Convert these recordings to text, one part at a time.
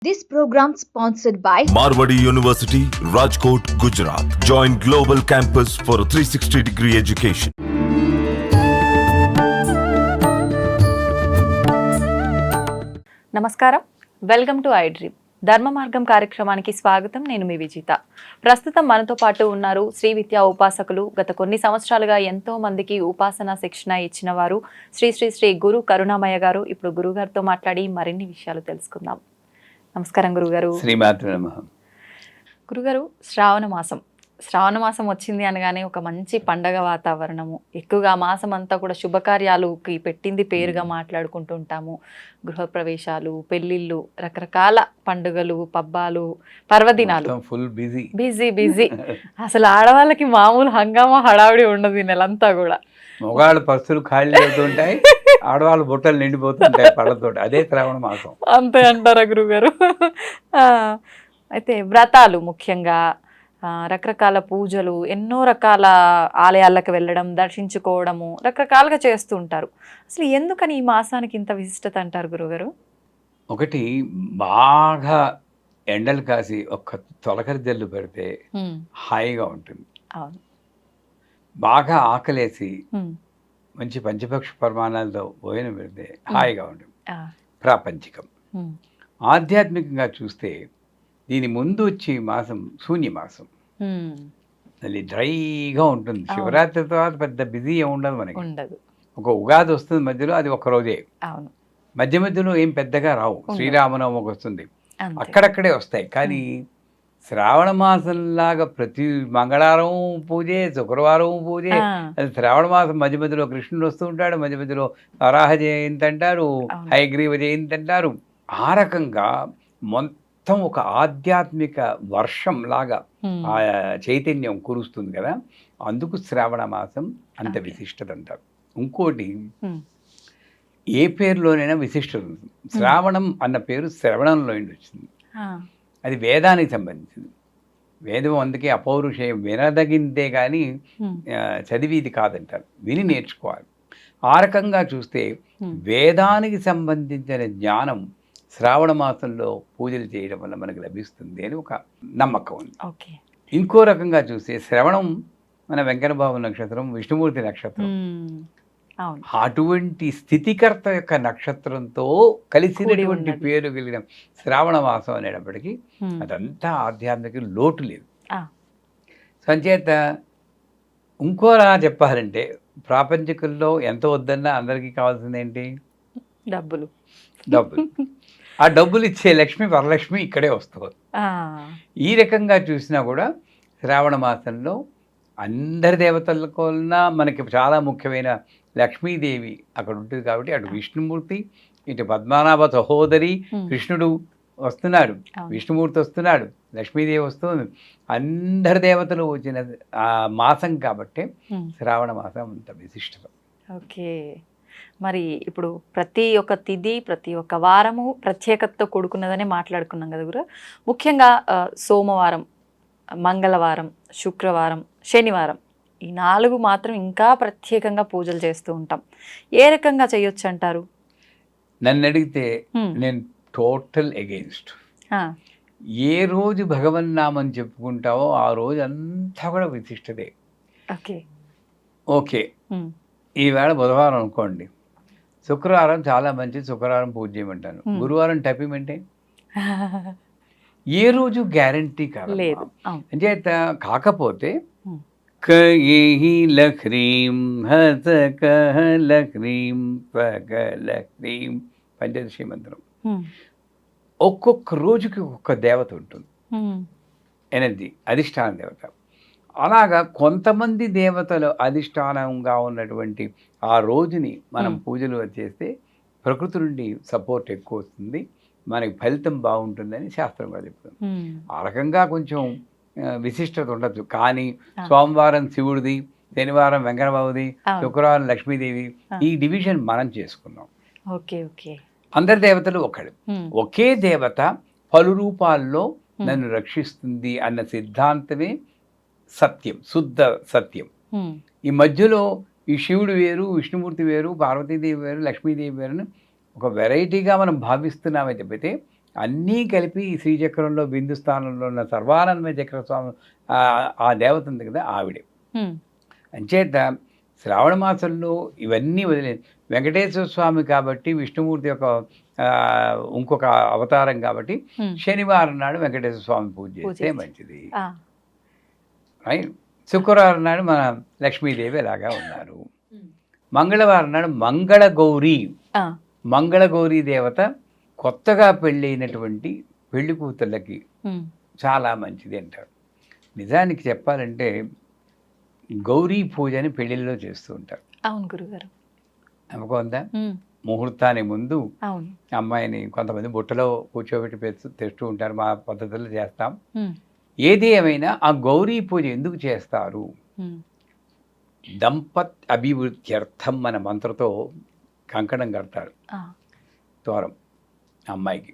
This program sponsored by Marwadi University, Rajkot, Gujarat. Join Global Campus for a 360-degree education. నమస్కారం, welcome to I dream. ధర్మ మార్గం కార్యక్రమానికి స్వాగతం. నేను మీ విజిత. ప్రస్తుతం మనతో పాటు ఉన్నారు శ్రీ విద్యా ఉపాసకులు. గత కొన్ని సంవత్సరాలుగా ఎంతో మందికి ఉపాసన శిక్షణ ఇచ్చిన వారు శ్రీ శ్రీ శ్రీ గురు కరుణామయ్య గారు. ఇప్పుడు గురుగారితో మాట్లాడి మరిన్ని విషయాలు తెలుసుకుందాం. నమస్కారం గురుగారు. శ్రీమాత్రే నమః. గురుగారు, శ్రావణ మాసం వచ్చింది అనగానే ఒక మంచి పండగ వాతావరణము, ఎక్కువగా మాసం అంతా కూడా శుభకార్యాలుకి పెట్టింది పేరుగా మాట్లాడుకుంటూ ఉంటాము. గృహప్రవేశాలు, పెళ్ళిళ్ళు, రకరకాల పండుగలు, పబ్బాలు, పర్వదినాలు, ఫుల్ బిజీ బిజీ బిజీ. అసలు ఆడవాళ్ళకి మామూలు హంగామా హడావిడి ఉండదు ఈ నెలంతా కూడా. మగవాళ్ళ పర్సులు ఖాళీ అవుతుంటాయి, ఆడవాళ్ళ బుట్టలు నిండిపోతుంటాయి పళ్ళతో. అదే శ్రావణ మాసం. అంతే అంటారా గురుగారు? అయితే వ్రతాలు ముఖ్యంగా, రకరకాల పూజలు, ఎన్నో రకాల ఆలయాలకు వెళ్ళడం, దర్శించుకోవడము, రకరకాలుగా చేస్తూ ఉంటారు. అసలు ఎందుకని ఈ మాసానికి ఇంత విశిష్టత అంటారు గురుగారు? ఒకటి, బాగా ఎండలు కాసి ఒక్క తొలకరి జల్లు పెడితే హాయిగా ఉంటుంది. అవును. బాగా ఆకలేసి మంచి పంచపక్ష పరిమాణాలతో భోజనం పెడితే హాయిగా ఉంటుంది. ప్రాపంచికం. ఆధ్యాత్మికంగా చూస్తే దీని ముందు వచ్చే మాసం శూన్యమాసం. అది డ్రైగా ఉంటుంది. శివరాత్రి తర్వాత పెద్ద బిజీ ఏమి ఉండదు మనకి. ఒక ఉగాది వస్తుంది మధ్యలో, అది ఒక రోజే. మధ్య మధ్యలో ఏం పెద్దగా రావు. శ్రీరామనవమికి వస్తుంది, అక్కడక్కడే వస్తాయి. కానీ శ్రావణ మాసంలాగా ప్రతి మంగళవారం పూజే, శుక్రవారం పూజే. అది శ్రావణ మాసం మధ్య మధ్యలో కృష్ణుడు వస్తూ ఉంటాడు, మధ్య మధ్యలో వరాహ జయంతి అంటారు, హయగ్రీవ జయంతి అంటారు. ఆ రకంగా మొత్తం ఒక ఆధ్యాత్మిక వర్షం లాగా ఆ చైతన్యం కురుస్తుంది కదా. అందుకు శ్రావణ మాసం అంత విశిష్టత అంటారు. ఇంకోటి, ఏ పేరులోనైనా విశిష్టత ఉంటుంది. శ్రావణం అన్న పేరు శ్రవణంలో వచ్చింది. అది వేదానికి సంబంధించింది. వేదం అందుకే అపౌరుషేయం, వినదగిందే కానీ చదివిది కాదంటారు. విని నేర్చుకోవాలి. ఆ రకంగా చూస్తే వేదానికి సంబంధించిన జ్ఞానం శ్రావణ మాసంలో పూజలు చేయడం వల్ల మనకు లభిస్తుంది అని ఒక నమ్మకం ఉంది. ఇంకో రకంగా చూస్తే శ్రవణం మన వెంకటబాబు నక్షత్రం, విష్ణుమూర్తి నక్షత్రం. అటువంటి స్థితికర్త యొక్క నక్షత్రంతో కలిసినటువంటి పేరు కలిగిన శ్రావణ మాసం అనేటప్పటికీ అదంతా ఆధ్యాత్మిక లోటు లేదు. సంచేత ఇంకోలా చెప్పాలంటే, ప్రాపంచికుల్లో ఎంత వద్దన్నా అందరికీ కావాల్సింది ఏంటి? డబ్బులు. ఆ డబ్బులు ఇచ్చే లక్ష్మి, వరలక్ష్మి ఇక్కడే వస్తుంది. ఈ రకంగా చూసినా కూడా శ్రావణ మాసంలో అందరి దేవతలకన్నా మనకి చాలా ముఖ్యమైన లక్ష్మీదేవి అక్కడ ఉంటుంది. కాబట్టి అటు విష్ణుమూర్తి, ఇటు పద్మనాభ సహోదరి కృష్ణుడు వస్తున్నాడు, విష్ణుమూర్తి వస్తున్నాడు, లక్ష్మీదేవి వస్తుంది. అందరి దేవతలు వచ్చిన ఆ మాసం కాబట్టి శ్రావణ మాసం అంత విశిష్టత. ఓకే. మరి ఇప్పుడు ప్రతి ఒక్క తిథి, ప్రతి ఒక్క వారము ప్రత్యేకతతో కూడుకున్నదనే మాట్లాడుకున్నాం కదా గురు. ముఖ్యంగా సోమవారం, మంగళవారం, శుక్రవారం, శనివారం, ఈ 4 మాత్రం ఇంకా ప్రత్యేకంగా పూజలు చేస్తూ ఉంటాం. ఏ రకంగా చేయొచ్చు అంటారు? నన్ను అడిగితే నేను టోటల్ ఎగెయిన్స్ట్. ఏ రోజు భగవన్నామం చెప్పుకుంటావో ఆ రోజు అంతా కూడా విశిష్టతే. ఓకే, ఈవేళ బుధవారం అనుకోండి, శుక్రవారం చాలా మంచిది, శుక్రవారం పూజ చేయమంటాను. గురువారం టపిమంటే ఏ రోజు గ్యారంటీ కాదు. అంచేత కాకపోతే కహీలహ్రీం హసకహలహ్రీం పగలహ్రీం పంచదశి మంత్రం. ఒక్కొక్క రోజుకి ఒక్కొక్క దేవత ఉంటుంది, ఎనర్జీ, అధిష్టాన దేవత. అలాగా కొంతమంది దేవతలు అధిష్టానంగా ఉన్నటువంటి ఆ రోజుని మనం పూజలు చేస్తే ప్రకృతి నుండి సపోర్ట్ ఎక్కువ వస్తుంది, మనకి ఫలితం బాగుంటుందని శాస్త్రంగా చెప్తుంది. ఆ రకంగా కొంచెం విశిష్టత ఉండదు. కానీ సోమవారం శివుడిది, శనివారం వెంకటబాబుది, శుక్రవారం లక్ష్మీదేవి, ఈ డివిజన్ మనం చేసుకున్నాం. అందరి దేవతలు ఒకడు, ఒకే దేవత పలు రూపాల్లో నన్ను రక్షిస్తుంది అన్న సిద్ధాంతమే సత్యం, శుద్ధ సత్యం. ఈ మధ్యలో ఈ శివుడు వేరు, విష్ణుమూర్తి వేరు, పార్వతీదేవి వేరు, లక్ష్మీదేవి వేరు ఒక వెరైటీగా మనం భావిస్తున్నామే తప్పితే అన్నీ కలిపి ఈ శ్రీచక్రంలో బిందు స్థానంలో ఉన్న సర్వానందమయ చక్ర స్వామి ఆ దేవత ఉంది కదా ఆవిడే. అంచేత శ్రావణ మాసంలో ఇవన్నీ వదిలే వెంకటేశ్వర స్వామి కాబట్టి విష్ణుమూర్తి యొక్క ఇంకొక అవతారం కాబట్టి శనివారం నాడు వెంకటేశ్వర స్వామి పూజ చేస్తే మంచిది. రైట్. శుక్రవారం నాడు మన లక్ష్మీదేవి ఎలాగా ఉన్నారు. మంగళవారం నాడు మంగళగౌరీ దేవత కొత్తగా పెళ్ళైనటువంటి పెళ్లి కూతుళ్ళకి చాలా మంచిది అంటారు. నిజానికి చెప్పాలంటే గౌరీ పూజని పెళ్లిళ్ళలో చేస్తూ ఉంటారు. అవును గురుగారు. నమ్మకం ఉందా? ముహూర్తానికి ముందు అమ్మాయిని కొంతమంది బుట్టలో కూర్చోబెట్టి తెస్తూ ఉంటారు. మా పద్ధతుల్లో చేస్తాం. ఏది ఏమైనా ఆ గౌరీ పూజ ఎందుకు చేస్తారు? దంపత్ అభివృద్ధ్యర్థం మన మంత్రతో కంకణం కడతారు తోరం అమ్మాయికి.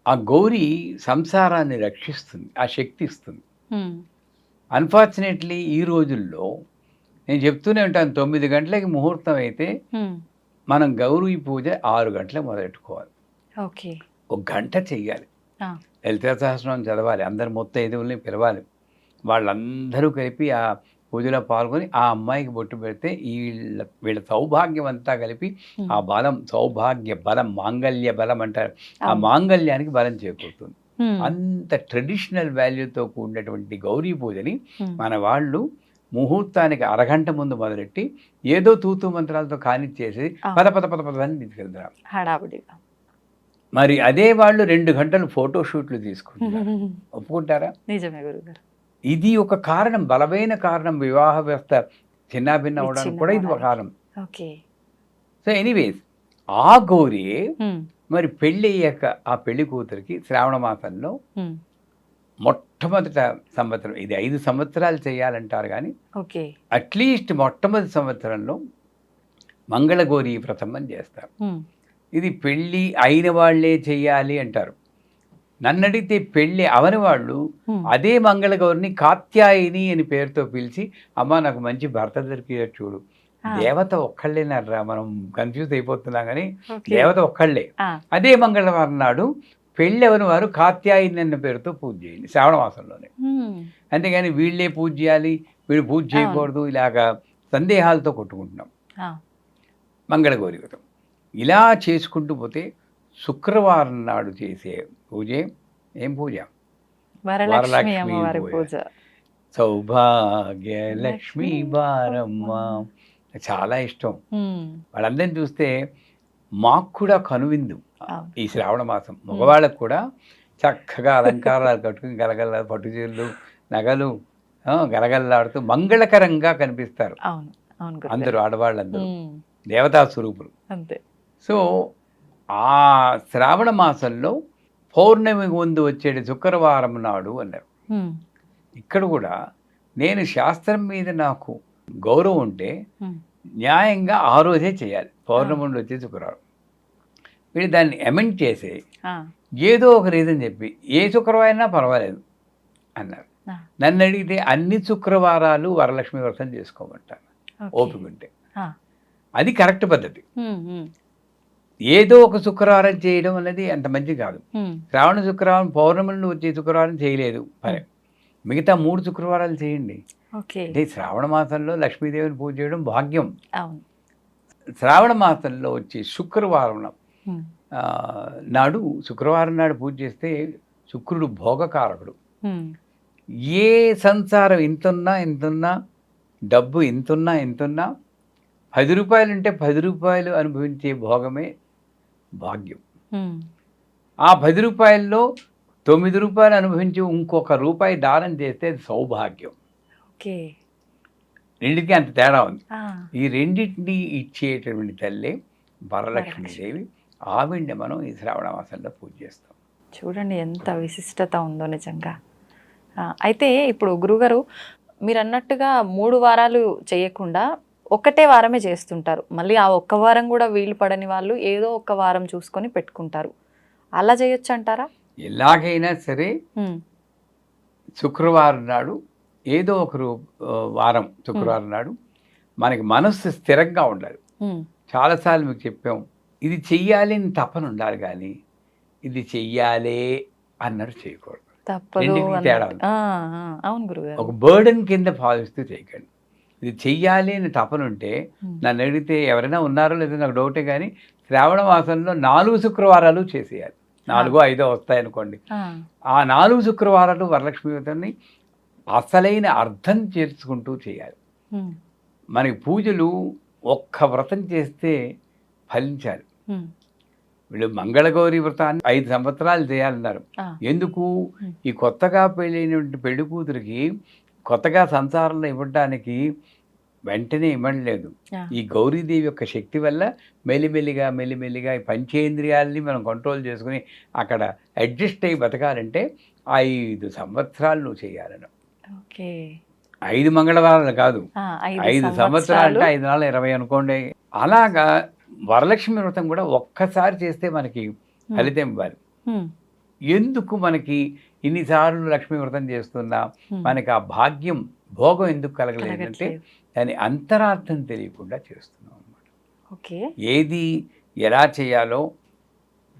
ఆ గౌరీ సంసారాన్ని రక్షిస్తుంది, ఆ శక్తి ఇస్తుంది. అన్ఫార్చునేట్లీ ఈ రోజుల్లో నేను చెప్తూనే ఉంటాను, 9 గంటలకి ముహూర్తం అయితే మనం గౌరీ పూజ 6 గంటలకు మొదలెట్టుకోవాలి. ఒక గంట చెయ్యాలి. లలితా సహస్రనామం చదవాలి. అందరు ముత్తైదువుల్ని పిలవాలి. వాళ్ళందరూ కలిపి ఆ పూజలో పాల్గొని ఆ అమ్మాయికి బొట్టు పెడితే వీళ్ళ సౌభాగ్యం అంతా కలిపి ఆ బలం, సౌభాగ్య బలం, మాంగళ్య బలం అంటారు. ఆ మాంగళ్యానికి బలం చేకూరుతుంది. అంత ట్రెడిషనల్ వాల్యూతో కూడినటువంటి గౌరీ పూజని మన వాళ్ళు ముహూర్తానికి అరగంట ముందు మొదలెట్టి ఏదో తూతూ మంత్రాలతో కానిచ్చేసి పద పద పద పద అని తీసుకెళ్తారు హడావుడిగా. మరి అదే వాళ్ళు 2 గంటలు ఫోటో షూట్లు తీసుకుంటారు. ఒప్పుకుంటారా? నిజమే గురుగారు. ఇది ఒక కారణం, బలమైన కారణం. వివాహ వ్యవస్థ చిన్నాభిన్న అవడానికి కూడా ఇది ఒక కారణం. సో ఎనీవేస్ ఆ గౌరీ మరి పెళ్ళి అయ్యాక ఆ పెళ్లి కూతురికి శ్రావణ మాసంలో మొట్టమొదట సంవత్సరం, ఇది 5 సంవత్సరాలు చేయాలంటారు కానీ అట్లీస్ట్ మొట్టమొదటి సంవత్సరంలో మంగళగౌరీ వ్రతం అని చేస్తారు. ఇది పెళ్ళి అయిన వాళ్ళే చెయ్యాలి అంటారు. నన్ను అడిగితే పెళ్ళి అవని వాళ్ళు అదే మంగళగౌరిని కాత్యాయిని అని పేరుతో పిలిచి, అమ్మ నాకు మంచి భర్త దొరికేది చూడు. దేవత ఒక్కళ్ళేనరా, మనం కన్ఫ్యూజ్ అయిపోతున్నాం కానీ దేవత ఒక్కళ్ళే. అదే మంగళవారం నాడు పెళ్ళి అవని వారు కాత్యాయిని అన్న పేరుతో పూజ చేయండి శ్రావణ మాసంలోనే. అంతేగాని వీళ్ళే పూజ చేయాలి, వీళ్ళు పూజ చేయకూడదు, ఇలాగా సందేహాలతో కొట్టుకుంటున్నాం. మంగళగౌరి వ్రతం ఇలా చేసుకుంటూ పోతే శుక్రవారం నాడు చేసే పూజే ఏం పూజ? వరలక్ష్మి పూజ. సౌభాగ్య లక్ష్మీ బారమ్మ చాలా ఇష్టం. వాళ్ళందరినీ చూస్తే మాకు కూడా కనువిందు ఈ శ్రావణ మాసం. మగవాళ్ళకు కూడా చక్కగా అలంకారాలు కట్టుకుని గలగల పట్టుచీరలు నగలు గలగల్లాడుతూ మంగళకరంగా కనిపిస్తారు అందరూ, ఆడవాళ్ళందరూ దేవతా స్వరూపులు. సో ఆ శ్రావణ మాసంలో పౌర్ణమి ముందు వచ్చేది శుక్రవారం నాడు అన్నారు. ఇక్కడ కూడా నేను శాస్త్రం మీద నాకు గౌరవం ఉంటే న్యాయంగా ఆ రోజే చేయాలి. పౌర్ణమి నుండి వచ్చే శుక్రవారం. వీళ్ళు దాన్ని అమెండ్ చేసి ఏదో ఒక రీజన్ చెప్పి ఏ శుక్రవారం పర్వాలేదు అన్నారు. నన్ను అడిగితే అన్ని శుక్రవారాలు వరలక్ష్మి వ్రతం చేసుకోమంటాను ఓపిక ఉంటే. అది కరెక్ట్ పద్ధతి. ఏదో ఒక శుక్రవారం చేయడం అనేది అంత మంచిది కాదు. శ్రావణ శుక్రవారం పౌర్ణమిని వచ్చే శుక్రవారం చేయలేదు సరే, మిగతా 3 శుక్రవారాలు చేయండి. అంటే శ్రావణ మాసంలో లక్ష్మీదేవిని పూజ చేయడం భాగ్యం. శ్రావణ మాసంలో వచ్చే శుక్రవారం నాడు, శుక్రవారం నాడు పూజ చేస్తే శుక్రుడు భోగకారకుడు. ఏ సంసారం ఇంతున్నా డబ్బు ఇంతున్నా 10 రూపాయలు ఉంటే 10 రూపాయలు అనుభవించే భోగమే భాగ్యం. ఆ 10 రూపాయల్లో 9 రూపాయలు అనుభవించి ఇంకొక రూపాయి దానం చేస్తే అది సౌభాగ్యం. రెండింటికి అంత తేడా ఉంది. ఈ రెండింటిని ఇచ్చేటటువంటి తల్లి వరలక్ష్మీదేవి. ఆవిడ్ని మనం ఈ శ్రావణ మాసంలో పూజ చేస్తాం. చూడండి ఎంత విశిష్టత ఉందో నిజంగా. అయితే ఇప్పుడు గురుగారు మీరు అన్నట్టుగా 3 వారాలు చేయకుండా ఒకటే వారమే చేస్తుంటారు. మళ్ళీ ఆ ఒక్క వారం కూడా వీలు పడని వాళ్ళు ఏదో ఒక వారం చూసుకొని పెట్టుకుంటారు. అలా చేయొచ్చు అంటారా? ఎలాగైనా సరే శుక్రవారం నాడు ఏదో ఒక వారం శుక్రవారం నాడు మనకి మనస్సు స్థిరంగా ఉండాలి. చాలాసార్లు మీకు చెప్పాం, ఇది చెయ్యాలి అని తపన ఉండాలి కానీ ఇది చెయ్యాలే అన్నట్టు చేయకూడదు. తప్పదు రెండింటికి తేడా అన్నట్టు. ఉంది. అవును గురుగారు. ఒక బర్డెన్ కింద భావిస్తూ చేయకండి. ఇది చెయ్యాలి అని తపనుంటే నన్ను అడిగితే ఎవరైనా ఉన్నారో లేదో నాకు డౌటే, కానీ శ్రావణ మాసంలో 4 శుక్రవారాలు చేసేయాలి. 4, 5 వస్తాయనుకోండి. ఆ 4 శుక్రవారాలు వరలక్ష్మి వ్రతాన్ని అసలైన అర్థం చేర్చుకుంటూ చేయాలి. మనకి పూజలు ఒక్క వ్రతం చేస్తే ఫలించాలి. వీళ్ళు మంగళగౌరి వ్రతాన్ని 5 సంవత్సరాలు చేయాలన్నారు. ఎందుకు? ఈ కొత్తగా పెళ్ళైనటువంటి పెళ్లి కూతురికి కొత్తగా సంసారంలో ఇవ్వడానికి వెంటనే ఇవ్వలేదు. ఈ గౌరీదేవి యొక్క శక్తి వల్ల మెల్లిమెల్లిగా ఈ పంచేంద్రియాలని మనం కంట్రోల్ చేసుకుని అక్కడ అడ్జస్ట్ అయ్యి బతకాలంటే 5 సంవత్సరాలు నువ్వు చేయాలను. 5 మంగళవారాలు కాదు, 5 సంవత్సరాలు అంటే 5 నాలుగు 20 అనుకోండి. అలాగా వరలక్ష్మి వ్రతం కూడా ఒక్కసారి చేస్తే మనకి ఫలితం ఇవ్వాలి. ఎందుకు మనకి ఇన్నిసార్లు లక్ష్మీ వ్రతం చేస్తున్నా మనకి ఆ భాగ్యం భోగం ఎందుకు కలగలేదంటే దాని అంతరార్థం తెలియకుండా చేస్తున్నాం అన్నమాట. ఏది ఎలా చేయాలో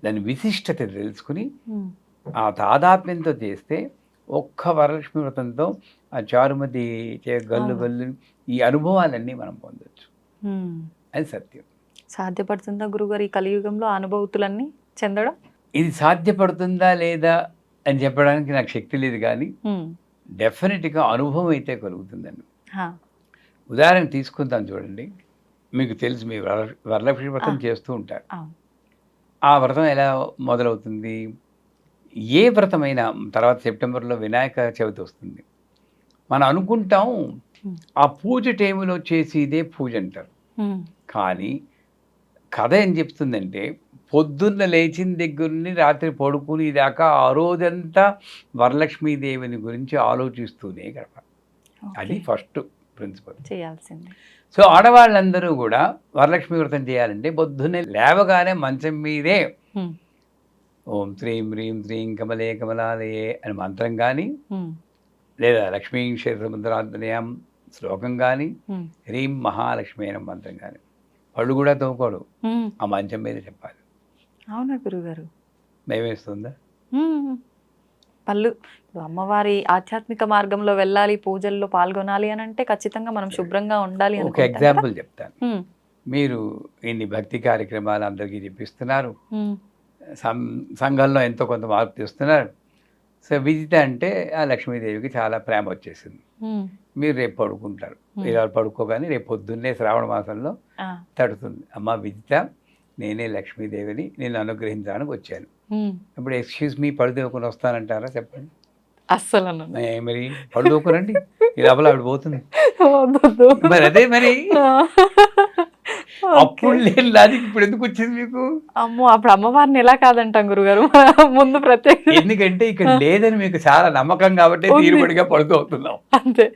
దాని విశిష్టత తెలుసుకుని ఆ తాదాత్మ్యంతో చేస్తే ఒక్క వరలక్ష్మి వ్రతంతో ఆ చారుమతి గల్లు గల్లు ఈ అనుభవాలన్నీ మనం పొందొచ్చు. అది సత్యం. సాధ్యపడుతుందా గురుగారు ఈ కలియుగంలో అనుభూతులన్నీ చెందడం? ఇది సాధ్యపడుతుందా లేదా అని చెప్పడానికి నాకు శక్తి లేదు, కానీ డెఫినెట్గా అనుభవం అయితే కలుగుతుందండి. ఉదాహరణ తీసుకుందాం చూడండి. మీకు తెలుసు, మీ వరలక్ష్మి వ్రతం చేస్తూ ఉంటారు. ఆ వ్రతం ఎలా మొదలవుతుంది? ఏ వ్రతమైనా తర్వాత సెప్టెంబర్లో వినాయక చవితి వస్తుంది. మనం అనుకుంటాం ఆ పూజ టైంలో చేసి ఇదే పూజ అంటారు. కానీ కథ ఏం చెప్తుందంటే పొద్దున్న లేచిన దగ్గర నుండి రాత్రి పడుకుని దాకా ఆ రోజంతా వరలక్ష్మీదేవిని గురించి ఆలోచిస్తూనే గడపాలి. అది ఫస్ట్ ప్రిన్సిపల్ చేయాల్సింది. సో ఆడవాళ్ళందరూ కూడా వరలక్ష్మి వ్రతం చేయాలంటే పొద్దున్నే లేవగానే మంచం మీదే ఓం శ్రీం హ్రీం శ్రీం కమలే కమలాలయే అని మంత్రం కానీ, లేదా లక్ష్మీ క్షేత్రముద్రాంతనయం శ్లోకం కానీ, హ్రీం మహాలక్ష్మి అయిన మంత్రం కానీ, పళ్ళు కూడా తోకోడు, ఆ మంచం మీద చెప్పాలి. అవునా గురుగారు? భయమేస్తుందా? పళ్ళు ఇప్పుడు అమ్మవారి ఆధ్యాత్మిక మార్గంలో వెళ్ళాలి, పూజల్లో పాల్గొనాలి అని అంటే ఖచ్చితంగా మనం శుభ్రంగా ఉండాలి. ఒక ఎగ్జాంపుల్ చెప్తాను. మీరు ఇన్ని భక్తి కార్యక్రమాలు అందరికీ చెప్పిస్తున్నారు, సంఘంలో ఎంతో కొంత మార్పు తెస్తున్నారు. సో విజిత అంటే ఆ లక్ష్మీదేవికి చాలా ప్రేమ వచ్చేసింది. మీరు రేపు పడుకుంటారు, ఇలా పడుకోగానే రేపు పొద్దున్నే శ్రావణ మాసంలో తడుతుంది, అమ్మ విజిత నేనే లక్ష్మీదేవిని నేను అనుగ్రహించడానికి వచ్చాను. ఇప్పుడు ఎక్స్క్యూజ్ మీ పడుదోకుని వస్తానంటారా? చెప్పండి. అస్సలు మరి పడుదోకునండి, ఈ లోపల ఆవిడ పోతుంది. మరి అదే మరి అప్పుడు లేని లాజిక్ ఇప్పుడు ఎందుకు వచ్చింది మీకు? అమ్మో, అప్పుడు అమ్మవారిని ఎలా కాదంటాం గురుగారు ముందు ప్రత్యేక. ఎందుకంటే ఇక్కడ లేదని మీకు చాలా నమ్మకం కాబట్టి తీరుబడిగా పడుతోతున్నాం అంతే.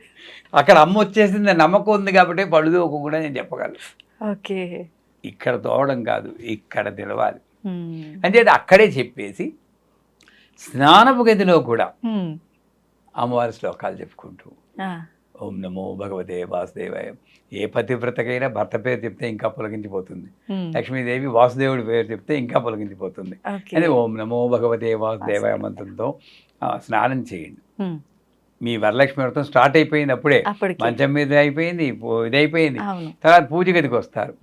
అక్కడ అమ్మ వచ్చేసింది నమ్మకం ఉంది కాబట్టి పడుదోకు కూడా నేను చెప్పగలను. ఓకే, ఇక్కడ తోవడం కాదు, ఇక్కడ తెలవాలి. అంటే అక్కడే చెప్పేసి స్నానపు గదిలో కూడా అమ్మవారి శ్లోకాలు చెప్పుకుంటూ ఓం నమో భగవతే వాసుదేవాయ. ఏ పతివ్రతకైనా భర్త పేరు చెప్తే ఇంకా పొలగించిపోతుంది. లక్ష్మీదేవి వాసుదేవుడి పేరు చెప్తే ఇంకా పొలగించిపోతుంది. అదే ఓం నమో భగవతే వాసుదేవాయ మంత్రంతో స్నానం చేయండి. మీ వరలక్ష్మి వ్రతం స్టార్ట్ అయిపోయింది, అప్పుడే మంచం మీద అయిపోయింది, ఇదైపోయింది. తర్వాత పూజ గదికి వస్తారు.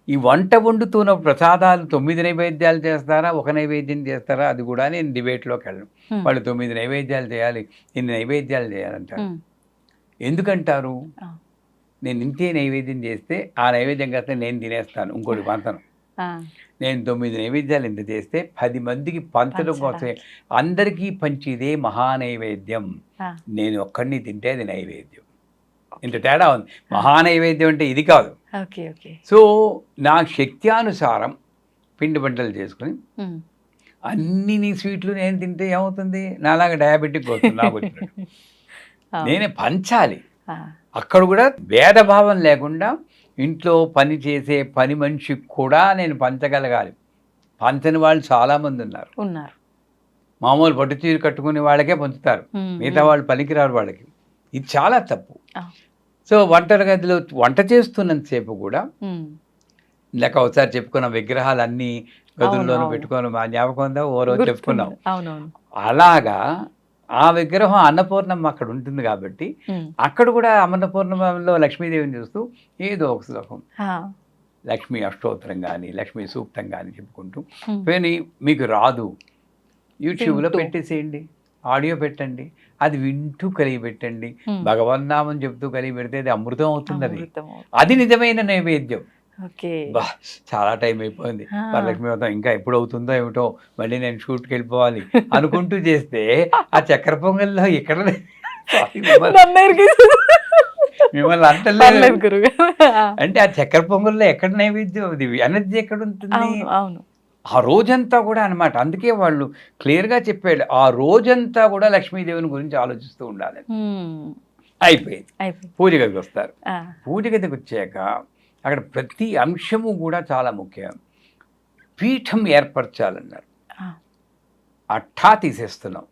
ఈ వంట వండుతున్న ప్రసాదాలు 9 నైవేద్యాలు చేస్తారా, 1 నైవేద్యం చేస్తారా, అది కూడా నేను డిబేట్లోకి వెళ్ళను. వాళ్ళు 9 నైవేద్యాలు చేయాలి, ఇన్ని నైవేద్యాలు చేయాలంటారు. ఎందుకంటారు? నేను ఇంతే నైవేద్యం చేస్తే ఆ నైవేద్యం కాస్త నేను తినేస్తాను, ఇంకోటి పంతను. నేను 9 నైవేద్యాలు ఇంత చేస్తే 10 మందికి పంచడం కోసం అందరికీ పంచిదే మహానైవేద్యం. నేను ఒక్కడిని తింటే అది నైవేద్యం. ఇంత తేడా ఉంది. మహానైవేద్యం అంటే ఇది కాదు. సో నా శక్త్యానుసారం పిండి వంటలు చేసుకుని అన్ని స్వీట్లు నేను తింటే ఏమవుతుంది? నాలాగా డయాబెటిక్ వస్తుంది నాకు వచ్చినట్టు. నేనే పంచాలి. అక్కడ కూడా భేదభావం లేకుండా ఇంట్లో పని చేసే పని మనిషికి కూడా నేను పంచగలగాలి. పంచని వాళ్ళు చాలామంది ఉన్నారు. మామూలు పట్టు చీర కట్టుకునే వాళ్ళకే పంచుతారు, మిగతా వాళ్ళు పనికిరారు వాళ్ళకి. ఇది చాలా తప్పు. సో వంటగదిలో వంట చేస్తున్నంతసేపు కూడా ఇందాక ఒకసారి చెప్పుకున్న విగ్రహాలన్నీ గదుల్లోనూ అవును. పెట్టుకొని మా జ్ఞాపకం ఉందా ఓ రోజు గుర్తుంది. చెప్పుకున్నాం. అవునవును. అలాగా ఆ విగ్రహం అన్నపూర్ణమ్మ అక్కడ ఉంటుంది కాబట్టి అక్కడ కూడా అన్నపూర్ణమ్మలో లక్ష్మీదేవిని చూస్తూ ఏదో ఒక శ్లోకం లక్ష్మీ అష్టోత్తరం కానీ లక్ష్మీ సూక్తం కానీ చెప్పుకుంటూ పోనీ మీకు రాదు యూట్యూబ్లో వింటూ. పెట్టేసేయండి, ఆడియో పెట్టండి, అది వింటూ కలిగి పెట్టండి, భగవన్నామం చెప్తూ కలిగి పెడితే అది అమృతం అవుతుంది. అది నిజమైన నైవేద్యం. ఓకే. బా చాలా టైం అయిపోయింది, వరలక్ష్మి వ్రతం ఇంకా ఎప్పుడు అవుతుందో ఏమిటో, మళ్ళీ నేను షూట్కి వెళ్ళిపోవాలి అనుకుంటూ చేస్తే ఆ చక్కెర పొంగల్లో ఎక్కడ మిమ్మల్ని అంటలేదు అంటే ఆ చక్కెర పొంగల్లో ఎక్కడ నైవేద్యం, అది ఎనర్జీ ఎక్కడ ఉంటుంది? అవును. ఆ రోజంతా కూడా అనమాట. అందుకే వాళ్ళు క్లియర్గా చెప్పాడు, ఆ రోజంతా కూడా లక్ష్మీదేవిని గురించి ఆలోచిస్తూ ఉండాలి. అయిపోయింది. పూజ గదికి వస్తారు. పూజ గదికి వచ్చాక అక్కడ ప్రతి అంశము కూడా చాలా ముఖ్యం. పీఠం ఏర్పరచాలన్నారు. ఆ ఠా తీసేస్తున్నాం,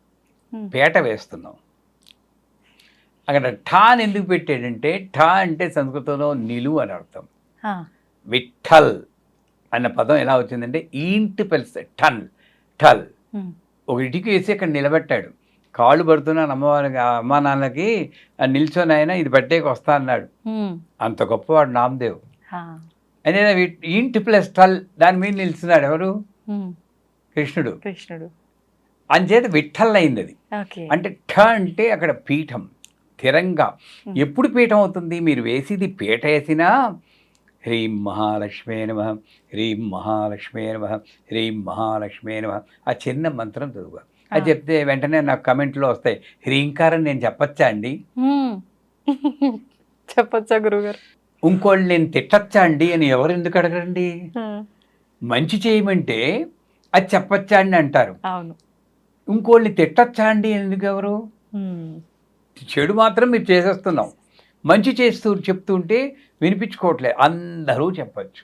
పేట వేస్తున్నాం. అక్కడ ఠా అని ఎందుకు పెట్టాడంటే, ఠా అంటే సంస్కృతంలో నిలువు అని అర్థం. విఠల్ అన్న పదం ఎలా వచ్చిందంటే ఈంటి పెలిస్తే టన్ ఠల్, ఒక ఇటుక వేసి అక్కడ నిలబెట్టాడు. కాళ్ళు పడుతున్నాను అమ్మవారికి, అమ్మా నాన్నకి నిల్చొని ఆయన ఇది పట్టేకి వస్తా అన్నాడు. అంత గొప్పవాడు నామదేవ్. అదే ఈంటి ప్లస్ టల్ దాని మీద నిలుస్తున్నాడు ఎవరు? కృష్ణుడు. అంచేత విఠల్ అయింది అది. అంటే ఠ అంటే అక్కడ పీఠం స్థిరంగా. ఎప్పుడు పీఠం అవుతుంది? మీరు వేసేది పీట వేసినా హ్రీం మహాలక్ష్మే నమః, హ్రీం మహాలక్ష్మే నమః, హ్రీం మహాలక్ష్మే నమః ఆ చిన్న మంత్రం చదువు. అది చెప్తే వెంటనే నాకు కమెంట్లో వస్తాయి, హ్రీంకారం నేను చెప్పచ్చా అండి? చెప్పచ్చా గురుగారు? ఇంకోళ్ళు నేను తిట్టచ్చా అండి అని ఎవరు ఎందుకు అడగండి? మంచి చేయమంటే అది చెప్పచ్చా అండి అంటారు. ఇంకోళ్ళని తిట్టచ్చా అండి ఎందుకు ఎవరు? చెడు మాత్రం మీరు చేసేస్తున్నాం, మంచి చేస్తూ చెప్తుంటే వినిపించుకోవట్లేదు, అందరూ చెప్పచ్చు.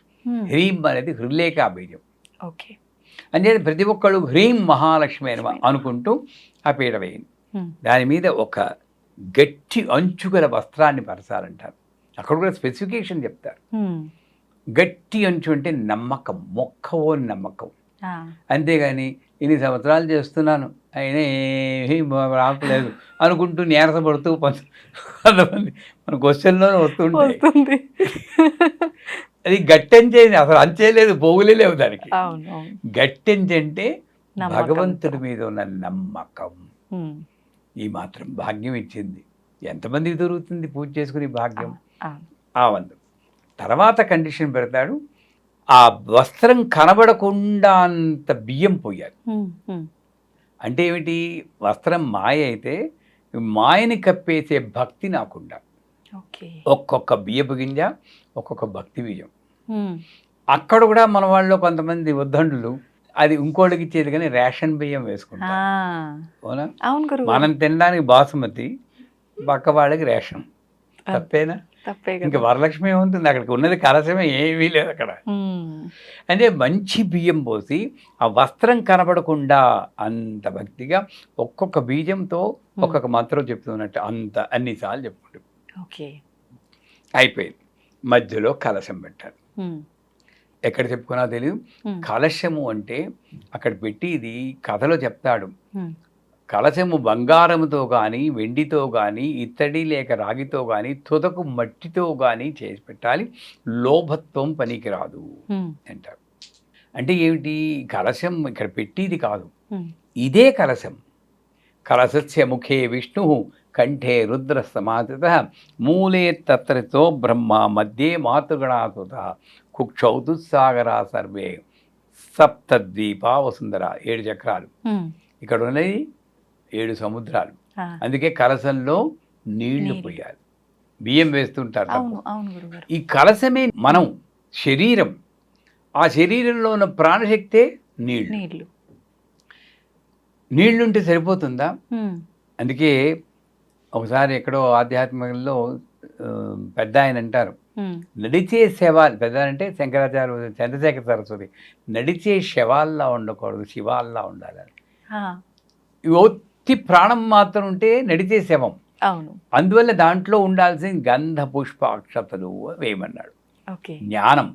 హ్రీం అనేది హృలేఖా బీజం. అంటే ప్రతి ఒక్కళ్ళు హ్రీం మహాలక్ష్మి అని అనుకుంటూ ఆ పీట వేయండి. దాని మీద ఒక గట్టి అంచుగల వస్త్రాన్ని పరచాలంటారు. అక్కడ కూడా స్పెసిఫికేషన్ చెప్తారు. గట్టి అంచు అంటే నమ్మకం, మొక్కవోని నమ్మకం. అంతేగాని ఇన్ని సంవత్సరాలు చేస్తున్నాను అయినా ఏమీ రావట్లేదు అనుకుంటూ నీరసపడుతూ కొంతమంది మన క్వశ్చన్లోనే వస్తుంటాయి. అది గట్టెంచే, అసలు అంచేలేదు, పోగులే లేవు దానికి. గట్టెంచి అంటే భగవంతుడి మీద ఉన్న నమ్మకం. ఈ మాత్రం భాగ్యం ఇచ్చింది. ఎంతమందికి దొరుకుతుంది పూజ చేసుకుని భాగ్యం? ఆ వంద తర్వాత కండిషన్ పెడతాడు, ఆ వస్త్రం కనబడకుండా అంత బియ్యం పోయాలి. అంటే ఏమిటి? వస్త్రం మాయ అయితే మాయని కప్పేసే భక్తి నాకుండా. ఒక్కొక్క బియ్యపు గింజ ఒక్కొక్క భక్తి బియ్యం. అక్కడ కూడా మన వాళ్ళు కొంతమంది ఉద్దండులు అది ఇంకోళ్ళకి ఇచ్చేది కానీ రేషన్ బియ్యం వేసుకుంటారు. అవునా? మనం తినడానికి బాసుమతి, పక్క వాళ్ళకి రేషన్. తప్పేనా? ఇంకా వరలక్ష్మి ఏముంటుంది అక్కడికి? ఉన్నది కలశమే, ఏమీ లేదు అక్కడ. అంటే మంచి బియ్యం పోసి ఆ వస్త్రం కనబడకుండా అంత భక్తిగా ఒక్కొక్క బీజంతో ఒక్కొక్క మంత్రం చెప్తున్నట్టు అంత అన్నిసార్లు చెప్పుకుంటాం. అయిపోయింది. మధ్యలో కలశం పెట్టారు. ఎక్కడ చెప్పుకున్నా తెలియదు. కలశము అంటే అక్కడ పెట్టి ఇది కథలో చెప్తాడు. కలశము బంగారముతో కానీ వెండితో కానీ ఇత్తడి లేక రాగితో కానీ తుదకు మట్టితో కానీ చేసి పెట్టాలి, లోభత్వం పనికిరాదు అంటారు. అంటే ఏమిటి? కలశం ఇక్కడ పెట్టిది కాదు, ఇదే కలశం. కలశస్య ముఖే విష్ణు కంఠే రుద్ర సమాధిత మూలే తత్రతో బ్రహ్మ మధ్యే మాతృగణాసుత కుక్షౌ దుస్సాగరా సర్వే సప్తద్వీపా వసుంధర. 7 చక్రాలు ఇక్కడ ఉన్నది, 7 సముద్రాలు. అందుకే కలశంలో నీళ్లు పోయాలి. బియ్యం వేస్తుంటారు. ఈ కలశమే మనం, శరీరం. ఆ శరీరంలో ఉన్న ప్రాణశక్తే నీళ్లు. నీళ్లుంటే సరిపోతుందా? అందుకే ఒకసారి ఎక్కడో ఆధ్యాత్మికంలో పెద్ద ఆయన అంటారు, నడిచే శవాలు, పెద్ద అంటే శంకరాచార్య చంద్రశేఖర సరస్వతి, నడిచే శవాల్లా ఉండకూడదు, శివాల్లా ఉండాలని. ఒత్తి ప్రాణం మాత్రం ఉంటే నడిచే శవం. అందువల్ల దాంట్లో ఉండాల్సిన గంధ పుష్ప అక్షతలు వేయమన్నాడు. జ్ఞానం,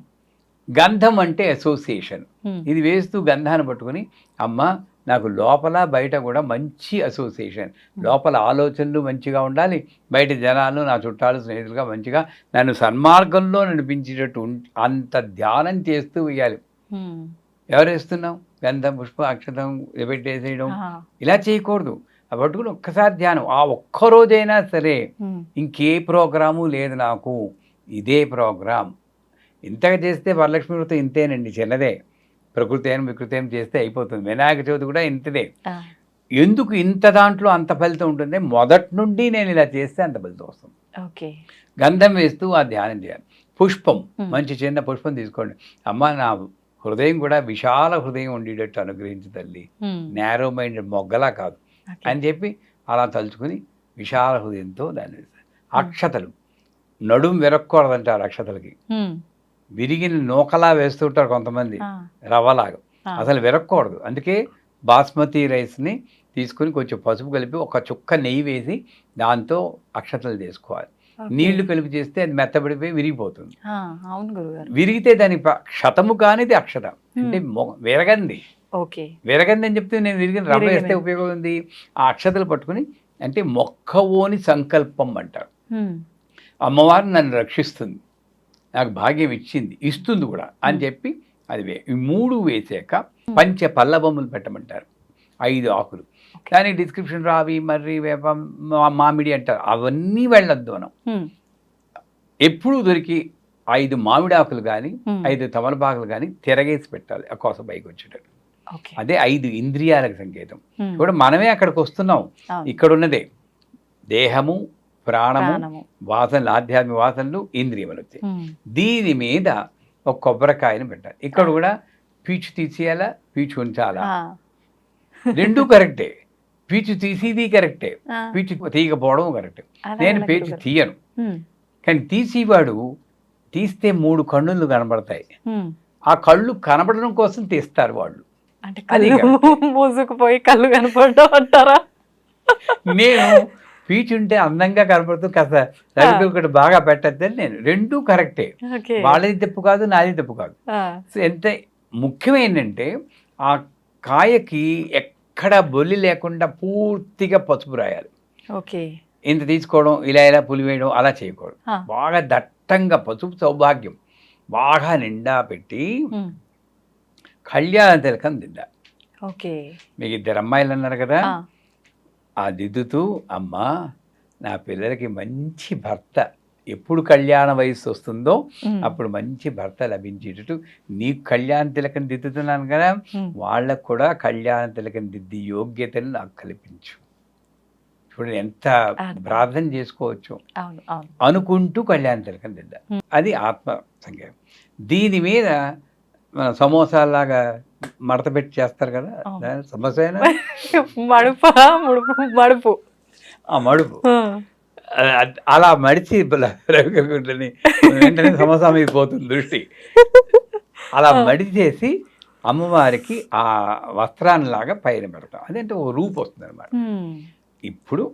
గంధం అంటే అసోసియేషన్. ఇది వేస్తూ గంధాన్ని పట్టుకుని అమ్మ నాకు లోపల బయట కూడా మంచి అసోసియేషన్, లోపల ఆలోచనలు మంచిగా ఉండాలి, బయట జనాలు నా చుట్టాలు స్నేహితులుగా మంచిగా నన్ను సన్మార్గంలో నడిపించేటట్టు అంత ధ్యానం చేస్తూ వేయాలి. ఎవరు వేస్తున్నాం? గంధం, పుష్పం, అక్షతం పెట్టేసేయడం ఇలా చేయకూడదు. అవి పట్టుకుని ఒక్కసారి ధ్యానం. ఆ ఒక్కరోజైనా సరే ఇంకే ప్రోగ్రాము లేదు నాకు, ఇదే ప్రోగ్రాం. ఇంతగా చేస్తే వరలక్ష్మి వ్రతం ఇంతేనండి, చిన్నదే. ప్రకృతి వికృతి చేస్తే అయిపోతుంది. వినాయక చవితి కూడా ఇంతదే. ఎందుకు ఇంత దాంట్లో అంత ఫలితం ఉంటుంది? మొదటి నుండి నేను ఇలా చేస్తే అంత ఫలితం వస్తుంది. ఓకే. గంధం వేస్తూ ఆ ధ్యానం చేయాలి. పుష్పం, మంచి చిన్న పుష్పం తీసుకోండి. అమ్మ నా హృదయం కూడా విశాల హృదయం ఉండేటట్టు అనుగ్రహించు తల్లి, నేరో మైండెడ్ మొగ్గలా కాదు అని చెప్పి అలా తలుచుకుని విశాల హృదయంతో దాన్ని వేస్తారు. అక్షతలు, నడుం విరక్కూడదంటారు అక్షతలకి. విరిగిన నూకలా వేస్తుంటారు కొంతమంది, రవ్వలాగా. అసలు విరక్కూడదు. అందుకే బాస్మతి రైస్ని తీసుకుని కొంచెం పసుపు కలిపి ఒక చుక్క నెయ్యి వేసి దాంతో అక్షతలు చేసుకోవాలి. నీళ్లు కలిపి చేస్తే అది మెత్తబడిపోయి విరిగిపోతుంది. విరిగితే దాని క్షతము కానిది అక్షత అంటే విరగంది. విరగంది అని చెప్తే నేను విరిగిన రవ్వ వేస్తే ఉపయోగం ఉంది. ఆ అక్షతలు పట్టుకుని అంటే మొక్కవోని సంకల్పం అంటారు. అమ్మవారు నన్ను రక్షిస్తుంది, నాకు భాగ్యం ఇచ్చింది, ఇస్తుంది కూడా అని చెప్పి అది ఈ 3 వేసాక పంచ పల్లబొమ్మలు పెట్టమంటారు. 5 ఆకులు. దానికి డిస్క్రిప్షన్ రావి, మర్రి, వేప, మామిడి అంటారు. అవన్నీ వెళ్ళొద్దు మనం. ఎప్పుడు దొరికి 5 మామిడి ఆకులు కానీ 5 తమలపాకులు కానీ తిరగేసి పెట్టాలి ఆ కోస పైకి వచ్చేటట్టు. అదే 5 ఇంద్రియాలకు సంకేతం. కూడా మనమే అక్కడికి వస్తున్నాం. ఇక్కడ ఉన్నదే దేహము, ప్రాణము, వాసనలు, ఆధ్యాత్మిక వాసనలు, ఇంద్రియములు వచ్చాయి. దీని మీద ఒక కొబ్బరికాయను పెట్టాలి. ఇక్కడ కూడా పీచు తీసేయాలా, పీచు ఉంచాలా, రెండూ కరెక్టే. పీచు తీసేది కరెక్టే, పీచు తీయకపోవడం కరెక్టే. నేను పీచు తీయను, కానీ తీసేవాడు తీస్తే 3 కన్నులు కనబడతాయి. ఆ కళ్ళు కనబడడం కోసం తీస్తారు వాళ్ళు. మూసుకుపోయి కళ్ళు కనపడడం అంటారా? నేను పీచుంటే అందంగా కనపడుతూ కాస్త రవికలు బాగా పెట్టద్దని నేను. రెండూ కరెక్టే. వాళ్ళది తప్పు కాదు, నాది తప్పు కాదు. ఎంత ముఖ్యమైందంటే ఆ కాయకి ఎక్కడ బొల్లి లేకుండా పూర్తిగా పసుపు రాయాలి. ఇంత తీసుకోవడం, ఇలా పులివేయడం అలా చేయకూడదు. బాగా దట్టంగా పసుపు సౌభాగ్యం బాగా నిండా పెట్టి కళ్యాణ తిలకం దిద్దా. మీకు 2 అమ్మాయిలు అన్నారు కదా, ఆ దిద్దుతూ అమ్మా నా పిల్లలకి మంచి భర్త, ఎప్పుడు కళ్యాణ వయస్సు వస్తుందో అప్పుడు మంచి భర్త లభించేటట్టు నీకు కళ్యాణ తిలకం దిద్దుతున్నాను కదా, వాళ్ళకు కూడా కళ్యాణ తిలకం దిద్ది యోగ్యతను నాకు కల్పించు. చూడండి ఎంత ప్రార్థన చేసుకోవచ్చు అనుకుంటూ కళ్యాణ తిలకం దిద్దా. అది ఆత్మ సంఖ్య. దీని మీద మన సమోసాలాగా మడత పెట్టి చేస్తారు కదా, సమోసా మడుపు, ఆ మడుపు అలా మడిచి రవికుంటని వెంటనే సమోసా మీద పోతుంది దృష్టి. అలా మడిచేసి అమ్మవారికి ఆ వస్త్రాన్నిలాగా పైన పెడతాం. అదేంటే ఓ రూపు వస్తుంది అనమాట. ఇప్పుడు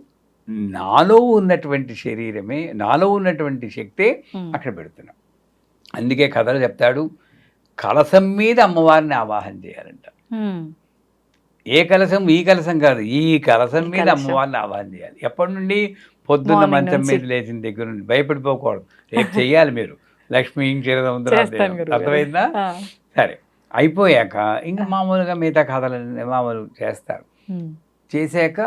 నాలో ఉన్నటువంటి శరీరమే, నాలో ఉన్నటువంటి శక్తే అక్కడ పెడుతున్నాం. అందుకే కథలు చెప్తాడు, కలశం మీద అమ్మవారిని ఆవాహన చేయాలంట. ఏ కలశం? ఈ కలశం కాదు, ఈ కలశం మీద అమ్మవారిని ఆవాహన చేయాలి. ఎప్పటి నుండి? పొద్దున్న మంచం మీద లేచిన దగ్గర నుండి. భయపడిపోకూడదు, రేపు చెయ్యాలి మీరు. లక్ష్మీ క్షీరసముద్రం, అర్థమైందా? సరే, అయిపోయాక ఇంకా మామూలుగా మిగతా కథలు మామూలు చేస్తారు. చేశాక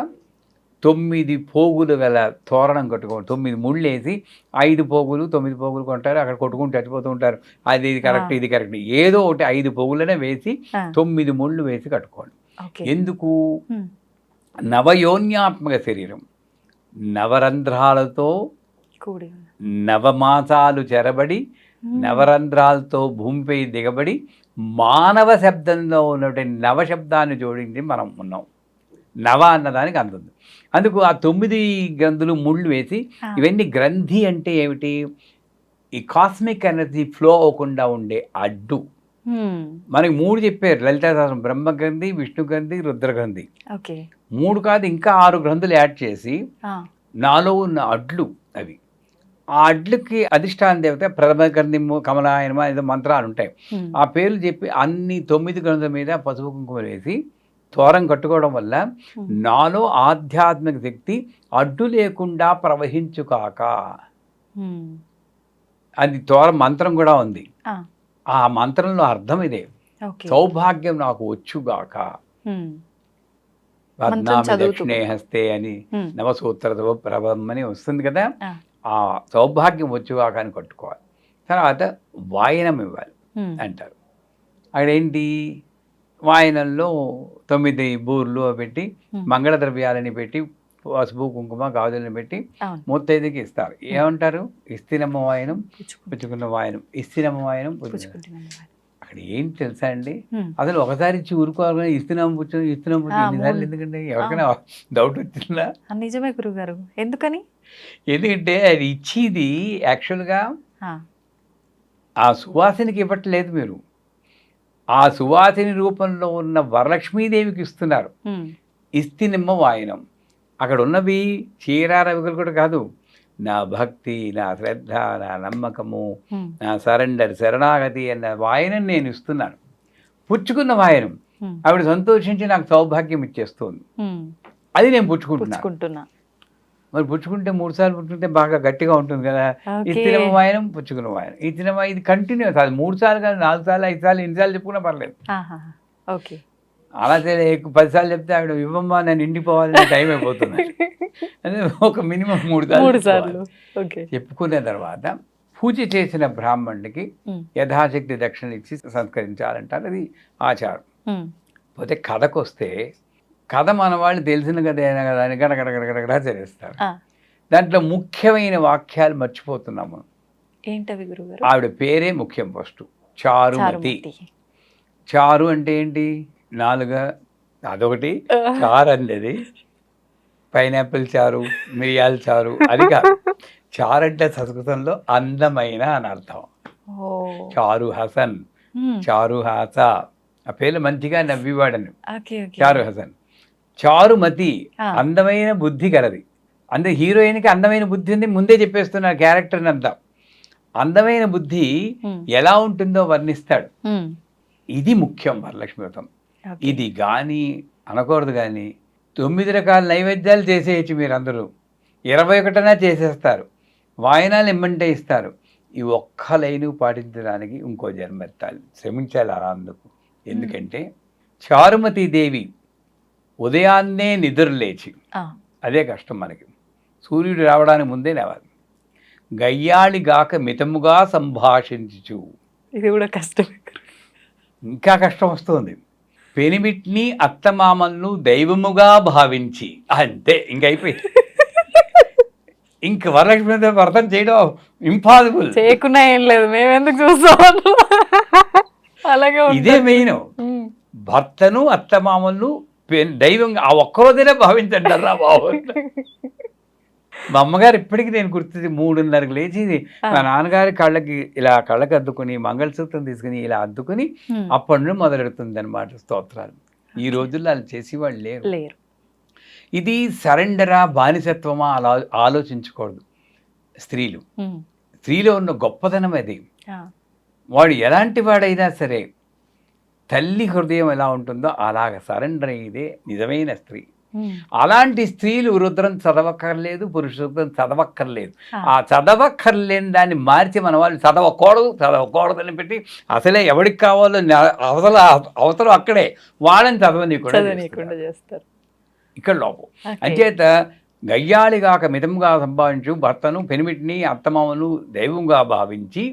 9 పోగులు గల తోరణం కట్టుకోండి. 9 ముళ్ళు వేసి 5 పోగులు 9 పోగులు కొంటారు. అక్కడ కొట్టుకుంటూ చచ్చిపోతూ ఉంటారు. అది ఇది కరెక్ట్, ఇది కరెక్ట్, ఏదో ఒకటి 5 పోగులనే వేసి 9 ముళ్ళు వేసి కట్టుకోండి. ఎందుకు? నవయోన్యాత్మక శరీరం, నవరంధ్రాలతో నవమాసాలు చెరబడి నవరంధ్రాలతో భూమిపై దిగబడి మానవ శబ్దంలో ఉన్నటువంటి నవశబ్దాన్ని జోడించి మనం ఉన్నాం. నవ అన్నదానికి అందుంది. అందుకు ఆ 9 గ్రంథులు ముళ్ళు వేసి, ఇవన్నీ గ్రంథి అంటే ఏమిటి? ఈ కాస్మిక్ ఎనర్జీ ఫ్లో అవ్వకుండా ఉండే అడ్డు. మనకి 3 చెప్పారు లలితా సహస్రం, బ్రహ్మగ్రంథి, విష్ణు గ్రంథి, రుద్రగ్రంథి. 3 కాదు ఇంకా 6 గ్రంథులు యాడ్ చేసి నాలో ఉన్న అడ్లు, అవి ఆ అడ్లుకి అధిష్టాన దేవత ప్రథమ గంధిము కమలాయనమ ఏదో మంత్రాలు ఉంటాయి. ఆ పేర్లు చెప్పి అన్ని 9 గంధుల మీద పసుపు కుంకుమ వేసి తోరం కట్టుకోవడం వల్ల నాలో ఆధ్యాత్మిక శక్తి అడ్డు లేకుండా ప్రవహించుకాక. అది తోరం మంత్రం కూడా ఉంది. ఆ మంత్రంలో అర్థం ఇదే, సౌభాగ్యం నాకు వచ్చుగాక. పద్నామి దక్షిణే హస్తే అని నవసూత్ర ప్రభం అని వస్తుంది కదా, ఆ సౌభాగ్యం వచ్చుగాక అని కట్టుకోవాలి. తర్వాత వాయనం ఇవ్వాలి అంటారు. అక్కడేంటి, వాయనంలో 9 బూర్లు పెట్టి మంగళ ద్రవ్యాలని పెట్టి పసుపు కుంకుమ గాజులను పెట్టి ముత్తైదుకి ఇస్తారు. ఏమంటారు, ఇస్తినమ్మ వాయనం పుచ్చుకున్న వాయనం, ఇస్తినమ్మ వాయనం అక్కడ ఏంటి తెలుసా అండి, అసలు ఒకసారి ఇచ్చి ఊరుకోవాలి. ఇస్తున్నాం ఎన్నిసార్లు ఎందుకంటే ఎవరికైనా డౌట్ వచ్చిందా? నిజమే గురుగారు. ఎందుకని? ఎందుకంటే అది ఇచ్చేది యాక్చువల్గా ఆ సువాసినికి ఇవ్వట్లేదు మీరు, ఆ సువాసిని రూపంలో ఉన్న వరలక్ష్మీదేవికి ఇస్తున్నారు. ఇస్తినిమ్మ వాయనం. అక్కడ ఉన్నవి చీరారవికలు కూడా కాదు, నా భక్తి, నా శ్రద్ధ, నా నమ్మకము, నా సరెండర్, శరణాగతి అన్న వాయనం నేను ఇస్తున్నాను. పుచ్చుకున్న వాయనం ఆవిడ సంతోషించి నాకు సౌభాగ్యం ఇచ్చేస్తుంది. అది నేను పుచ్చుకుంటున్నా. మరి పుచ్చుకుంటే 3 సార్లు పుచ్చుకుంటే బాగా గట్టిగా ఉంటుంది కదా. ఇచ్చిన వాయనం పుచ్చుకున్న వాయనం, ఇచ్చిన ఇది కంటిన్యూస్. అది 3 సార్లు కాదు, 4 సార్లు 5 సార్లు 8 సార్లు చెప్పుకున్నా పర్లేదు. అలా 10 సార్లు చెప్తే ఆవిడ ఇవ్వమ్మా నేను ఇండిపోవాలని టైం అయిపోతుంది. అదే ఒక మినిమం 3 సార్లు చెప్పుకున్న తర్వాత పూజ చేసిన బ్రాహ్మణుడికి యథాశక్తి దక్షిణ ఇచ్చి సంస్కరించాలంటారు. అది ఆచారం. పోతే కథకు వస్తే, కథ మన వాళ్ళు తెలిసిన కథ అయినా కదా అని గడగడగడగడగడా చేస్తారు. దాంట్లో ముఖ్యమైన వాక్యాలు మర్చిపోతున్నాము. ఏంటవి గురుగారు? ఆవిడ పేరే ముఖ్యం. ఫస్ట్ చారుమతి. చారు అంటే ఏంటి? 4 అదొకటి. చారు అనేది పైనాపిల్ చారు, మిరియాల చారు అది కాదు. చారు అంటే సంస్కృతంలో అందమైన అని అర్థం. చారు హసన్, చారు హాస, ఆ పేర్లు మంచిగా నవ్వివాడని. చారు హసన్. చారుమతి అందమైన బుద్ధి కలది. అంటే హీరోయిన్కి అందమైన బుద్ధి ఉంది, ముందే చెప్పేస్తున్నారు క్యారెక్టర్ని అంతా. అందమైన బుద్ధి ఎలా ఉంటుందో వర్ణిస్తాడు. ఇది ముఖ్యం వరలక్ష్మి వ్రతం. ఇది కానీ అనకూడదు. కానీ 9 రకాల నైవేద్యాలు చేసేయచ్చు మీరందరూ, 21 చేసేస్తారు, వాయనాలు ఇమ్మంటే ఇస్తారు. ఈ ఒక్క లైను పాటించడానికి ఇంకో జన్మెత్తాలి, శ్రమించాలి అలా. అందుకు ఎందుకంటే చారుమతి దేవి ఉదయాన్నే నిద్రలేచి, అదే కష్టం మనకి, సూర్యుడు రావడానికి ముందే లేవాలి. గయ్యాళిగాక మితముగా సంభాషించు, ఇది కూడా కష్టం. ఇంకా కష్టం వస్తుంది. పెనిమిట్ని అత్తమామలను దైవముగా భావించి, అంతే ఇంకైపోయి. ఇంక వరలక్ష్మి వ్రతం చేయడం ఇంపాసిబుల్. చేయకుండా ఏం లేదు, మేము ఎందుకు చూస్తాం. అలాగే ఇదే మెయిన్. భర్తను అత్తమామలను దైవంగా ఆ ఒక్కరోజైనా భావించండి రా బాబు. మా అమ్మగారు ఇప్పటికీ నేను గుర్తుంది, 3:30కి లేచి మా నాన్నగారి కళ్ళకి అద్దుకుని మంగళసూత్రం తీసుకుని ఇలా అద్దుకుని అప్పటి నుండి మొదలెడుతుంది అనమాట స్తోత్రాలు. ఈ రోజుల్లో అలా చేసేవాళ్ళు లేరు. ఇది సరెండరా బానిసత్వమా అలా ఆలోచించకూడదు. స్త్రీలో ఉన్న గొప్పతనం అది. వాడు ఎలాంటి వాడైనా సరే తల్లి హృదయం ఎలా ఉంటుందో అలాగ సరెండర్ అయ్యేదే నిజమైన స్త్రీ. అలాంటి స్త్రీలు రుద్రం చదవక్కర్లేదు, పురుష రుద్రం చదవక్కర్లేదు. ఆ చదవక్కర్లేని దాన్ని మార్చి మన వాళ్ళు చదవకూడదు అని పెట్టి అసలే ఎవరికి కావాలో అవసరం అక్కడే వాళ్ళని చదవనీయకుండా చేస్తారు. ఇక్కడ లోపం. అంచేత గయ్యాళిగాక మితంగా సంభావించు, భర్తను పెనిమిటిని అత్తమామను దైవంగా భావించి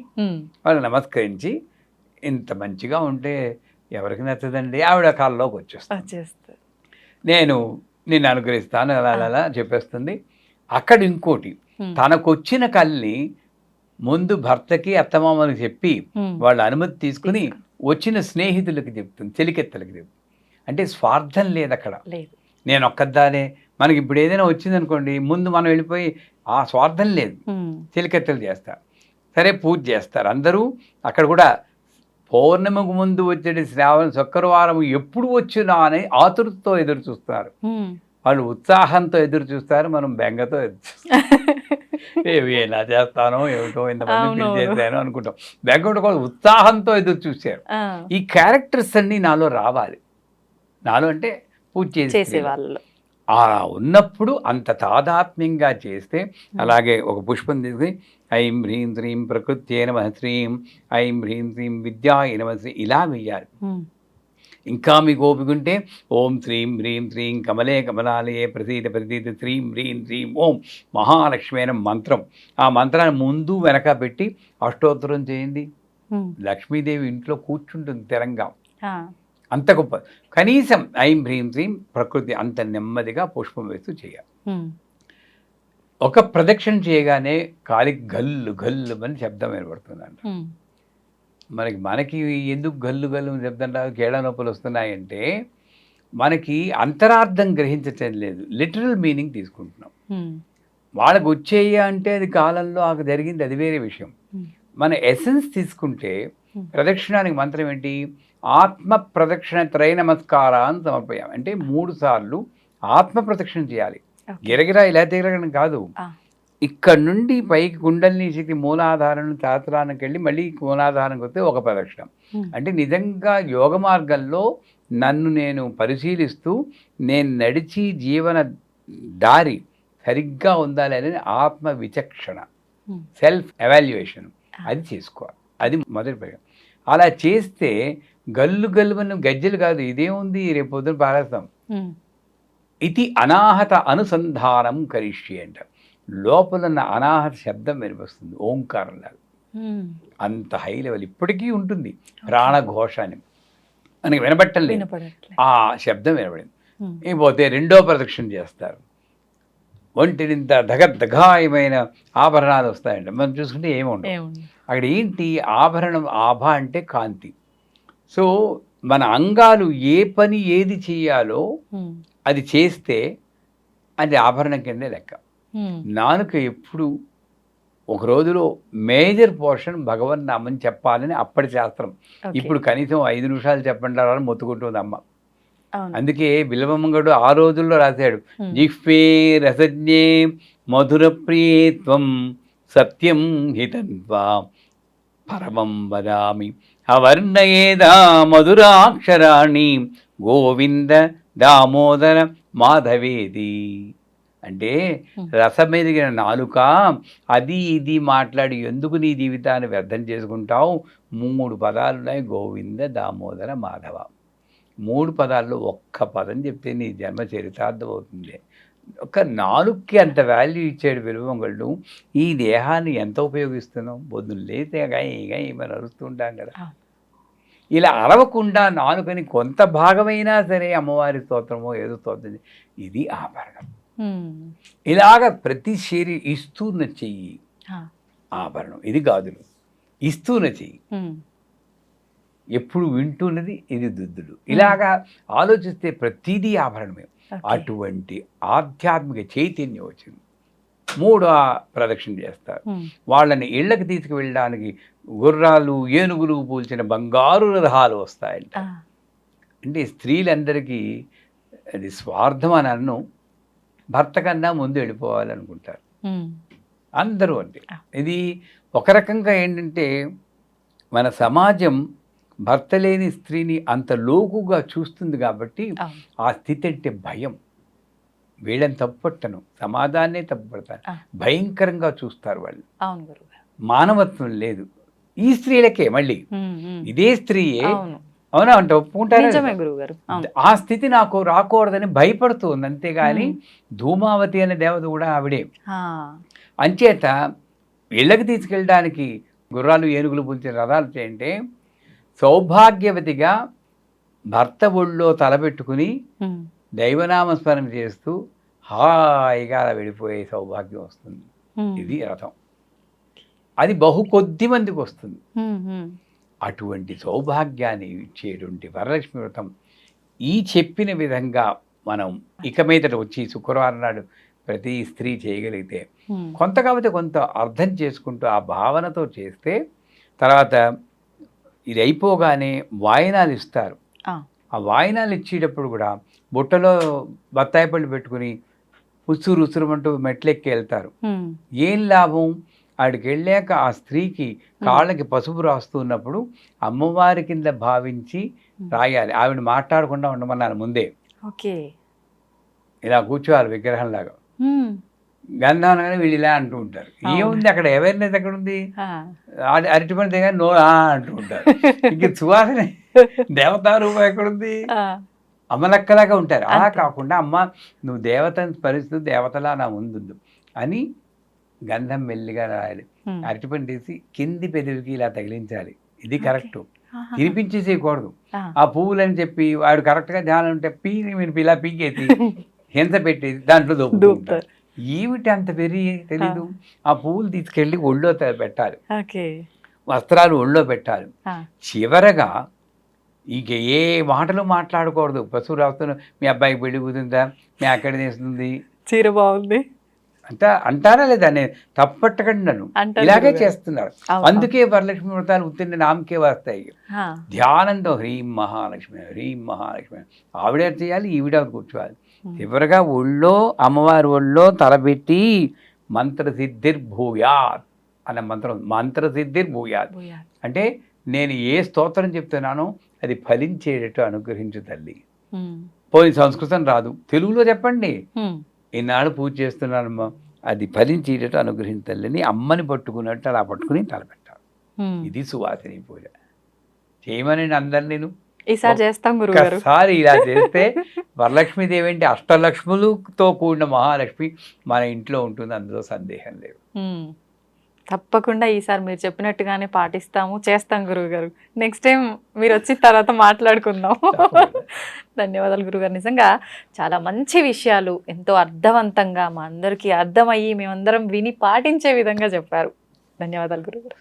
వాళ్ళు నమస్కరించి, ఇంత మంచిగా ఉంటే ఎవరికి నచ్చదండి. ఆవిడ కాళ్ళలోకి వచ్చేస్తారు. నిన్ను అనుగ్రహిస్తాను అలా చెప్పేస్తుంది. అక్కడ ఇంకోటి, తనకొచ్చిన కల్ని ముందు భర్తకి అత్తమామలకు చెప్పి వాళ్ళ అనుమతి తీసుకుని వచ్చిన స్నేహితులకి చెప్తుంది, చెలికెత్తలకి చెప్తుంది. అంటే స్వార్థం లేదు అక్కడ. నేను ఒక్కదానే, మనకి ఇప్పుడు ఏదైనా వచ్చిందనుకోండి ముందు మనం వెళ్ళిపోయి, ఆ స్వార్థం లేదు. చెలికెత్తలు చేస్తారు, సరే పూజ చేస్తారు అందరూ. అక్కడ కూడా పౌర్ణమికి ముందు వచ్చే శ్రావణ శుక్రవారం ఎప్పుడు వచ్చినా అని ఆతురతతో ఎదురు చూస్తారు. వాళ్ళు ఉత్సాహంతో ఎదురు చూస్తారు, మనం బెంగతో ఎదురు చూస్తాం. ఎలా చేస్తానో ఏమిటో ఇంతమంది అవునవును. పిలిచేసాను అనుకుంటాం. వెంకట కోసం ఉత్సాహంతో ఎదురు చూశారు. ఆ, ఈ క్యారెక్టర్స్ అన్నీ నాలో రావాలి. నాలో అంటే పూజ చేసే చేసే వాళ్ళు. అలా ఉన్నప్పుడు అంత తాదాత్మ్యంగా చేస్తే, అలాగే ఒక పుష్పం తీసుకుని ఐం హ్రీం శ్రీం ప్రకృత్యే నమః శ్రీం ఐం హ్రీం శ్రీం విద్యాయ నమః శ్రీ ఇలా వెయ్యాలి. ఇంకా మీకు ఓపిక ఉంటే ఓం శ్రీం హ్రీం శ్రీం కమలే కమలాలయే ప్రసీద ప్రసీద శ్రీం హ్రీం శ్రీం ఓం మహాలక్ష్మి అయిన మంత్రం, ఆ మంత్రాన్ని ముందు వెనక పెట్టి అష్టోత్తరం చేయండి. లక్ష్మీదేవి ఇంట్లో కూర్చుంటుంది స్థిరంగా. అంత గొప్ప. కనీసం ఐం హ్రీం శ్రీం ప్రకృతి అంత నెమ్మదిగా పుష్పం వేస్తూ చేయాలి. ఒక ప్రదక్షిణ చేయగానే కాలికి గల్లు గల్లు అని శబ్దం ఏర్పడుతుందంట. మనకి ఎందుకు గల్లు గల్లు శబ్దం రాదు, కేళ నొప్పులు వస్తున్నాయంటే మనకి అంతరార్థం గ్రహించటం లేదు, లిటరల్ మీనింగ్ తీసుకుంటున్నాం. వాళ్ళకు వచ్చేయ అంటే అది కాలంలో జరిగింది, అది వేరే విషయం. మన ఎసెన్స్ తీసుకుంటే ప్రదక్షిణానికి మంత్రం ఏంటి? ఆత్మ ప్రదక్షిణ త్రయ నమస్కారాన్ని సమర్పయాం అంటే 3 సార్లు ఆత్మ ప్రదక్షిణ చేయాలి. గిరగిరా ఇలా తిరగడం కాదు. ఇక్కడ నుండి పైకి కుండలిని శక్తి మూలాధారం సహస్రానికి వెళ్ళి మళ్ళీ మూలాధారానికి వస్తే ఒక ప్రదక్షిణ. అంటే నిజంగా యోగ మార్గంలో నన్ను నేను పరిశీలిస్తూ నేను నడిచి జీవన దారి సరిగ్గా ఉండాలి అనేది ఆత్మ విచక్షణ, సెల్ఫ్ ఎవాల్యుయేషన్ అది చేసుకోవాలి. అది మొదటి ప్రయోగం. అలా చేస్తే గల్లు గల్లుమన్న గజ్జలు కాదు, ఇదేముంది రేపు పొద్దున పారేస్తాం. ఇది అనాహత అనుసంధానం కరిష్యే అంట. లోపలున్న అనాహత శబ్దం వినిపిస్తుంది, ఓంకారం లాగా. అంత హై లెవెల్ ఇప్పటికీ ఉంటుంది. ప్రాణఘోష అని మనకి వినబట్టం లేదు, ఆ శబ్దం వినబడింది. ఇకపోతే 2వ ప్రదక్షిణ చేస్తారు. ఒంటినింత దగద్దగాయమైన ఆభరణాలు వస్తాయండి. మనం చూసుకుంటే ఏముండవు అక్కడ. ఏంటి ఆభరణం? ఆభ అంటే కాంతి. సో మన అంగాలు ఏ పని ఏది చేయాలో అది చేస్తే అది ఆభరణం కిందే లెక్క. నాలుక ఎప్పుడు ఒక రోజులో మేజర్ పోర్షన్ భగవన్ నామని చెప్పాలని అప్పటి శాస్త్రం. ఇప్పుడు కనీసం 5 నిమిషాలు చెప్పండి అని మొత్తుకుంటుంది అమ్మ. అందుకే బిల్వమంగడు ఆ రోజుల్లో రాశాడు, జిహ్వే రసజ్ఞే మధుర ప్రియత్వం సత్యం హితన్వా పరమం వదామి అవర్ణయేదా మధురాక్షరాణి గోవింద దామోదర మాధవేది. అంటే రసమెదిగిన నాలుక అది ఇది మాట్లాడి ఎందుకు నీ జీవితాన్ని వ్యర్థం చేసుకుంటావు? 3 పదాలు ఉన్నాయి, గోవింద దామోదర మాధవ. 3 పదాల్లో ఒక్క పదం చెప్తే నీ జన్మ చరితార్థం అవుతుంది. ఒక నాలుగుకి అంత వాల్యూ ఇచ్చాడు విలువంగళ్ళు. ఈ దేహాన్ని ఎంత ఉపయోగిస్తున్నాం? పొద్దున్న లేతే ఏమని అరుస్తుంటాం కదా. ఇలా అరవకుండా నాలుకని కొంత భాగమైనా సరే అమ్మవారి స్తోత్రమో ఏదో స్తోత్రం, ఇది ఆభరణం. ఇలాగ ప్రతి ఇస్తూన చెయ్యి ఆభరణం. ఇది గాజులు. ఇస్తూన చెయ్యి ఎప్పుడు వింటున్నది, ఇది దుద్దులు. ఇలాగా ఆలోచిస్తే ప్రతిదీ ఆభరణమే. అటువంటి ఆధ్యాత్మిక చైతన్యం వచ్చింది. 3వ ప్రదక్షిణ చేస్తారు. వాళ్ళని ఇళ్ళకి తీసుకువెళ్ళడానికి గుర్రాలు ఏనుగులు పూల్చిన బంగారు రథాలు వస్తాయంట. అంటే స్త్రీలందరికీ అది స్వార్థం అని అన్ను, భర్త కన్నా ముందు వెళ్ళిపోవాలనుకుంటారు అందరూ. అంటే ఇది ఒక రకంగా ఏంటంటే మన సమాజం భర్త లేని స్త్రీని అంత లోకుగా చూస్తుంది కాబట్టి ఆ స్థితి అంటే భయం. వీళ్ళని తప్పుపట్టను, సమాజాన్నే తప్పుపడతాను. భయంకరంగా చూస్తారు వాళ్ళు. మానవత్వం లేదు ఈ స్త్రీలకే. మళ్ళీ ఇదే స్త్రీయే అవునా అంటే ఒప్పుకుంటారు. ఆ స్థితి నాకు రాకూడదని భయపడుతుంది అంతేగాని ధూమావతి అనే దేవత కూడా ఆవిడే. అంచేత ఇళ్ళకి తీసుకెళ్ళడానికి గుర్రాలు ఏనుగులు పులిచిన రథాలు చేయంటే సౌభాగ్యవతిగా భర్త ఒళ్ళో తలపెట్టుకుని దైవనామస్మరణ చేస్తూ హాయిగా వెళ్ళిపోయే సౌభాగ్యం వస్తుంది. ఇది రథం. అది కొద్ది మందికి వస్తుంది. అటువంటి సౌభాగ్యాన్ని ఇచ్చేటువంటి వరలక్ష్మి వ్రతం ఈ చెప్పిన విధంగా మనం ఇక మీదట వచ్చి శుక్రవారం నాడు ప్రతి స్త్రీ చేయగలిగితే కొంత కాబట్టి కొంత అర్థం చేసుకుంటూ ఆ భావనతో చేస్తే, తర్వాత ఇది అయిపోగానే వాయినాలు ఇస్తారు. ఆ వాయినాలు ఇచ్చేటప్పుడు కూడా బుట్టలో బత్తాయి పళ్ళు పెట్టుకుని ఉసురు ఉసురుమంటూ మెట్లెక్కి వెళ్తారు. ఏం లాభం? ఆడికి వెళ్ళాక ఆ స్త్రీకి కాళ్ళకి పసుపు రాస్తున్నప్పుడు అమ్మవారి కింద భావించి రాయాలి. ఆవిడ మాట్లాడకుండా ఉండమన్నారు ముందే. ఓకే. ఇలా కూర్చోవాలి విగ్రహంలాగా. గంధానగానే వీళ్ళు ఇలా అంటూ ఉంటారు. ఏముంది అక్కడ? అవేర్నెస్ ఎక్కడ ఉంది? అరటిపండు దగ్గర నో అంటూ ఉంటారు. ఇంక సువాసన దేవతారూపం ఎక్కడుంది? అమ్మలక్కలాగా ఉంటారు. అలా కాకుండా అమ్మ నువ్వు దేవతని పరిస్థితి దేవతలా నా ముందు అని గంధం మెల్లిగా రాయాలి. అరటిపండు తీసి కింది పెదవికి ఇలా తగిలించాలి. ఇది కరెక్ట్. తినిపించేసేయకూడదు. ఆ పువ్వులని చెప్పి వాడు కరెక్ట్గా ధ్యానం ఉంటే మీరు ఇలా పీకేసి హింస పెట్టేది దాంట్లో దొరుకుతుంటారు. ఏమిటి అంత తెలీదు. ఆ పువ్వులు తీసుకెళ్ళి ఒళ్ళో పెట్టాలి. వస్త్రాలు ఒళ్ళో పెట్టాలి. చివరగా ఇక ఏ మాటలు మాట్లాడకూడదు. పశువు రాస్తున్నా మీ అబ్బాయికి పెళ్లి కూతుందా, మీ అక్కడ తీస్తుంది, చీర బాగుంది అంటారా లేదా? నేను తప్పట్టకండి నన్ను ఇలాగే చేస్తున్నారు. అందుకే వరలక్ష్మి వ్రతాలు ఉత్తిన నామకే వస్తాయి. ధ్యానంతో హ్రీం మహాలక్ష్మి హ్రీం మహాలక్ష్మి ఆవిడ చేయాలి, ఈవిడ కూర్చోవాలి. చివరిగా ఒళ్ళో అమ్మవారి ఒళ్ళో తలబెట్టి మంత్రసిద్ధిర్భూయాత్ అనే మంత్రం. మంత్రసిద్ధిర్భూయాత్ అంటే నేను ఏ స్తోత్రం చెప్తున్నానో అది ఫలించేటట్టు అనుగ్రహించు తల్లి. పోనీ సంస్కృతం రాదు, తెలుగులో చెప్పండి. ఈనాడు పూజ చేస్తున్నానమ్మా, అది ఫలించేటట్టు అనుగ్రహించు తల్లిని అమ్మని పట్టుకున్నట్టు అలా పట్టుకుని తలపెట్టాలి. ఇది సువాసిని పూజ. చేయమని అందరు నేను ఈసారి చేస్తాం గురుగారు. ఒకసారి ఇలా చేస్తే వరలక్ష్మీదేవి అంటే అష్టలక్ష్ములతో కూడిన మహాలక్ష్మి మన ఇంట్లో ఉంటుంది, అందులో సందేహం లేదు. తప్పకుండా ఈసారి మీరు చెప్పినట్టుగానే పాటిస్తాము, చేస్తాం గురువుగారు. నెక్స్ట్ టైం మీరు వచ్చిన తర్వాత మాట్లాడుకుందాం. ధన్యవాదాలు గురుగారు. నిజంగా చాలా మంచి విషయాలు ఎంతో అర్థవంతంగా మా అందరికీ అర్థమయ్యి మేమందరం విని పాటించే విధంగా చెప్పారు. ధన్యవాదాలు గురుగారు.